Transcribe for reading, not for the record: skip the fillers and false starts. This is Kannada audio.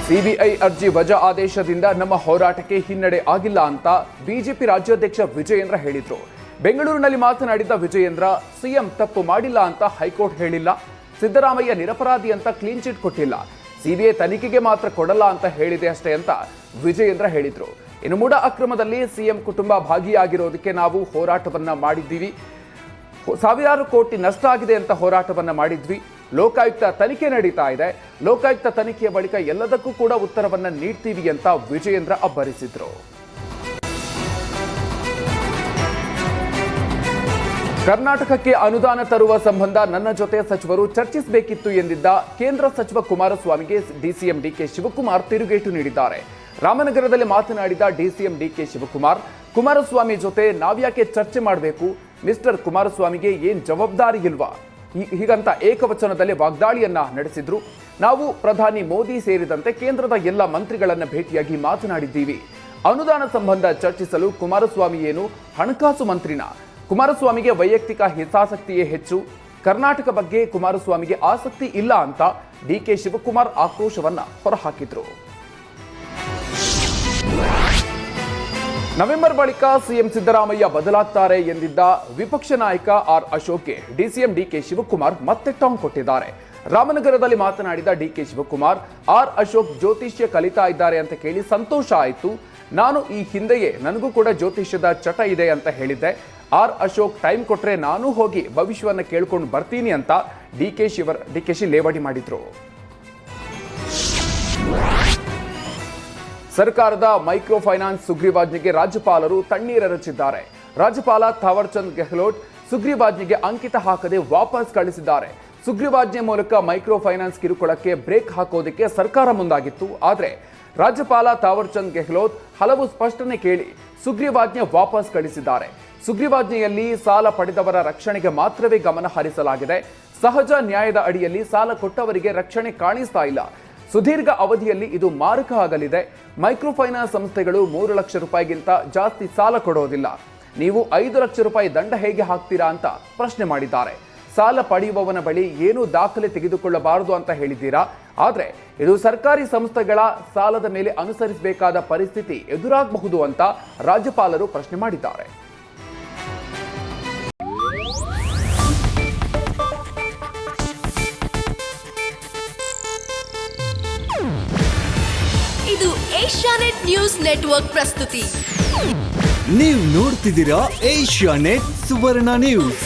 ಸಿಬಿಐ ಅರ್ಜಿ ವಜಾ ಆದೇಶದಿಂದ ನಮ್ಮ ಹೋರಾಟಕ್ಕೆ ಹಿನ್ನಡೆ ಆಗಿಲ್ಲ ಅಂತ ಬಿಜೆಪಿ ರಾಜ್ಯಾಧ್ಯಕ್ಷ ವಿಜಯೇಂದ್ರ ಹೇಳಿದ್ರು. ಬೆಂಗಳೂರಿನಲ್ಲಿ ಮಾತನಾಡಿದ ವಿಜಯೇಂದ್ರ, ಸಿಎಂ ತಪ್ಪು ಮಾಡಿಲ್ಲ ಅಂತ ಹೈಕೋರ್ಟ್ ಹೇಳಿಲ್ಲ, ಸಿದ್ದರಾಮಯ್ಯ ನಿರಪರಾಧಿ ಅಂತ ಕ್ಲೀನ್ ಚಿಟ್ ಕೊಟ್ಟಿಲ್ಲ, ಸಿಬಿಐ ತನಿಖೆಗೆ ಮಾತ್ರ ಕೊಡಲ್ಲ ಅಂತ ಹೇಳಿದೆ ಅಷ್ಟೇ ಅಂತ ವಿಜಯೇಂದ್ರ ಹೇಳಿದ್ರು. ಇನ್ನು ಮೂಡ ಅಕ್ರಮದಲ್ಲಿ ಸಿಎಂ ಕುಟುಂಬ ಭಾಗಿಯಾಗಿರೋದಕ್ಕೆ ನಾವು ಹೋರಾಟವನ್ನ ಮಾಡಿದ್ದೀವಿ, ಸಾವಿರಾರು ಕೋಟಿ ನಷ್ಟ ಆಗಿದೆ ಅಂತ ಹೋರಾಟವನ್ನ ಮಾಡಿದ್ವಿ. ಲೋಕಾಯುಕ್ತ ತನಿಖೆ ನಡೀತಾ ಇದೆ, ಲೋಕಾಯುಕ್ತ ತನಿಖೆಯ ಬಳಿಕ ಎಲ್ಲದಕ್ಕೂ ಕೂಡ ಉತ್ತರವನ್ನ ನೀಡ್ತೀವಿ ಅಂತ ವಿಜಯೇಂದ್ರ ಅಬ್ಬರಿಸಿದ್ರು. ಕರ್ನಾಟಕಕ್ಕೆ ಅನುದಾನ ತರುವ ಸಂಬಂಧ ನನ್ನ ಜೊತೆ ಸಚಿವರು ಚರ್ಚಿಸಬೇಕಿತ್ತು ಎಂದಿದ್ದ ಕೇಂದ್ರ ಸಚಿವ ಕುಮಾರಸ್ವಾಮಿಗೆ ಡಿಸಿಎಂ ಡಿಕೆ ಶಿವಕುಮಾರ್ ತಿರುಗೇಟು ನೀಡಿದ್ದಾರೆ. ರಾಮನಗರದಲ್ಲಿ ಮಾತನಾಡಿದ ಡಿಸಿಎಂ ಡಿಕೆ ಶಿವಕುಮಾರ್, ಕುಮಾರಸ್ವಾಮಿ ಜೊತೆ ನಾವ್ಯಾಕೆ ಚರ್ಚೆ ಮಾಡಬೇಕು, ಮಿಸ್ಟರ್ ಕುಮಾರಸ್ವಾಮಿಗೆ ಏನ್ ಜವಾಬ್ದಾರಿ ಇಲ್ವಾ, ಹೀಗಂತ ಏಕವಚನದಲ್ಲಿ ವಾಗ್ದಾಳಿಯನ್ನ ನಡೆಸಿದ್ರು. ನಾವು ಪ್ರಧಾನಿ ಮೋದಿ ಸೇರಿದಂತೆ ಕೇಂದ್ರದ ಎಲ್ಲ ಮಂತ್ರಿಗಳನ್ನ ಭೇಟಿಯಾಗಿ ಮಾತನಾಡಿದ್ದೀವಿ. ಅನುದಾನ ಸಂಬಂಧ ಚರ್ಚಿಸಲು ಕುಮಾರಸ್ವಾಮಿ ಏನು ಹಣಕಾಸು ಮಂತ್ರಿನ? ಕುಮಾರಸ್ವಾಮಿಗೆ ವೈಯಕ್ತಿಕ ಹಿತಾಸಕ್ತಿಯೇ ಹೆಚ್ಚು, ಕರ್ನಾಟಕ ಬಗ್ಗೆ ಕುಮಾರಸ್ವಾಮಿಗೆ ಆಸಕ್ತಿ ಇಲ್ಲ ಅಂತ ಡಿಕೆ ಶಿವಕುಮಾರ್ ಆಕ್ರೋಶವನ್ನ ಹೊರಹಾಕಿದ್ರು. ನವೆಂಬರ್ ಬಳಿಕ ಸಿಎಂ ಸಿದ್ದರಾಮಯ್ಯ ಬದಲಾಗ್ತಾರೆ ಎಂದಿದ್ದ ವಿಪಕ್ಷ ನಾಯಕ ಆರ್ ಅಶೋಕ್ಗೆ ಡಿಸಿಎಂ ಡಿಕೆ ಶಿವಕುಮಾರ್ ಮತ್ತೆ ಟಾಂಗ್ ಕೊಟ್ಟಿದ್ದಾರೆ. ರಾಮನಗರದಲ್ಲಿ ಮಾತನಾಡಿದ ಡಿಕೆ ಶಿವಕುಮಾರ್, ಆರ್ ಅಶೋಕ್ ಜ್ಯೋತಿಷ್ಯ ಕಲಿತಾ ಇದ್ದಾರೆ ಅಂತ ಕೇಳಿ ಸಂತೋಷ ಆಯಿತು. ನಾನು ಈ ಹಿಂದೆಯೇ ನನಗೂ ಕೂಡ ಜ್ಯೋತಿಷ್ಯದ ಚಟ ಇದೆ ಅಂತ ಹೇಳಿದ್ದೆ. ಆರ್ ಅಶೋಕ್ ಟೈಮ್ ಕೊಟ್ರೆ ನಾನು ಹೋಗಿ ಭವಿಷ್ಯವನ್ನ ಕೇಳ್ಕೊಂಡು ಬರ್ತೀನಿ ಅಂತ ಡಿಕೆಶಿ ಲೇವಡಿ ಮಾಡಿದ್ರು. ಸರ್ಕಾರದ ಮೈಕ್ರೋ ಫೈನಾನ್ಸ್ ಸುಗ್ರೀವಾಜ್ಞೆಗೆ ರಾಜ್ಯಪಾಲರು ತಣ್ಣೀರೆರಚಿದ್ದಾರೆ. ರಾಜ್ಯಪಾಲ ಥಾವರ್ ಚಂದ್ ಗೆಹ್ಲೋಟ್ ಸುಗ್ರೀವಾಜ್ಞೆಗೆ ಅಂಕಿತ ಹಾಕದೆ ವಾಪಸ್ ಕಳಿಸಿದ್ದಾರೆ. ಸುಗ್ರೀವಾಜ್ಞೆ ಮೂಲಕ ಮೈಕ್ರೋ ಫೈನಾನ್ಸ್ ಕಿರುಕುಳಕ್ಕೆ ಬ್ರೇಕ್ ಹಾಕೋದಕ್ಕೆ ಸರ್ಕಾರ ಮುಂದಾಗಿತ್ತು. ಆದರೆ ರಾಜ್ಯಪಾಲ ಥಾವರ್ ಚಂದ್ ಗೆಹ್ಲೋಟ್ ಹಲವು ಸ್ಪಷ್ಟನೆ ಕೇಳಿ ಸುಗ್ರೀವಾಜ್ಞೆ ವಾಪಸ್ ಕಳಿಸಿದ್ದಾರೆ. ಸುಗ್ರೀವಾಜ್ಞೆಯಲ್ಲಿ ಸಾಲ ಪಡೆದವರ ರಕ್ಷಣೆಗೆ ಮಾತ್ರವೇ ಗಮನ ಹರಿಸಲಾಗಿದೆ. ಸಹಜ ನ್ಯಾಯದ ಅಡಿಯಲ್ಲಿ ಸಾಲ ಕೊಟ್ಟವರಿಗೆ ರಕ್ಷಣೆ ಕಾಣಿಸ್ತಾ ಇಲ್ಲ. ಸುದೀರ್ಘ ಅವಧಿಯಲ್ಲಿ ಇದು ಮಾರಕ ಆಗಲಿದೆ. ಮೈಕ್ರೋ ಫೈನಾನ್ಸ್ ಸಂಸ್ಥೆಗಳು 3 ಲಕ್ಷ ರೂಪಾಯಿಗಿಂತ ಜಾಸ್ತಿ ಸಾಲ ಕೊಡೋದಿಲ್ಲ. ನೀವು 5 ಲಕ್ಷ ರೂಪಾಯಿ ದಂಡ ಹೇಗೆ ಹಾಕ್ತೀರಾ ಅಂತ ಪ್ರಶ್ನೆ ಮಾಡಿದ್ದಾರೆ. ಸಾಲ ಪಡೆಯುವವನ ಬಳಿ ಏನು ದಾಖಲೆ ತೆಗೆದುಕೊಳ್ಳಬಾರದು ಅಂತ ಹೇಳಿದ್ದೀರಾ, ಆದರೆ ಇದು ಸರ್ಕಾರಿ ಸಂಸ್ಥೆಗಳ ಸಾಲದ ಮೇಲೆ ಅನುಸರಿಸಬೇಕಾದ ಪರಿಸ್ಥಿತಿ ಎದುರಾಗಬಹುದು ಅಂತ ರಾಜ್ಯಪಾಲರು ಪ್ರಶ್ನೆ ಮಾಡಿದ್ದಾರೆ. ಇದು ಏಷ್ಯಾನೆಟ್ ನ್ಯೂಸ್ ನೆಟ್ವರ್ಕ್ ಪ್ರಸ್ತುತಿ. ನೀವು ನೋಡ್ತಿದ್ದೀರಾ ಏಷ್ಯಾನೆಟ್ ಸುವರ್ಣ ನ್ಯೂಸ್.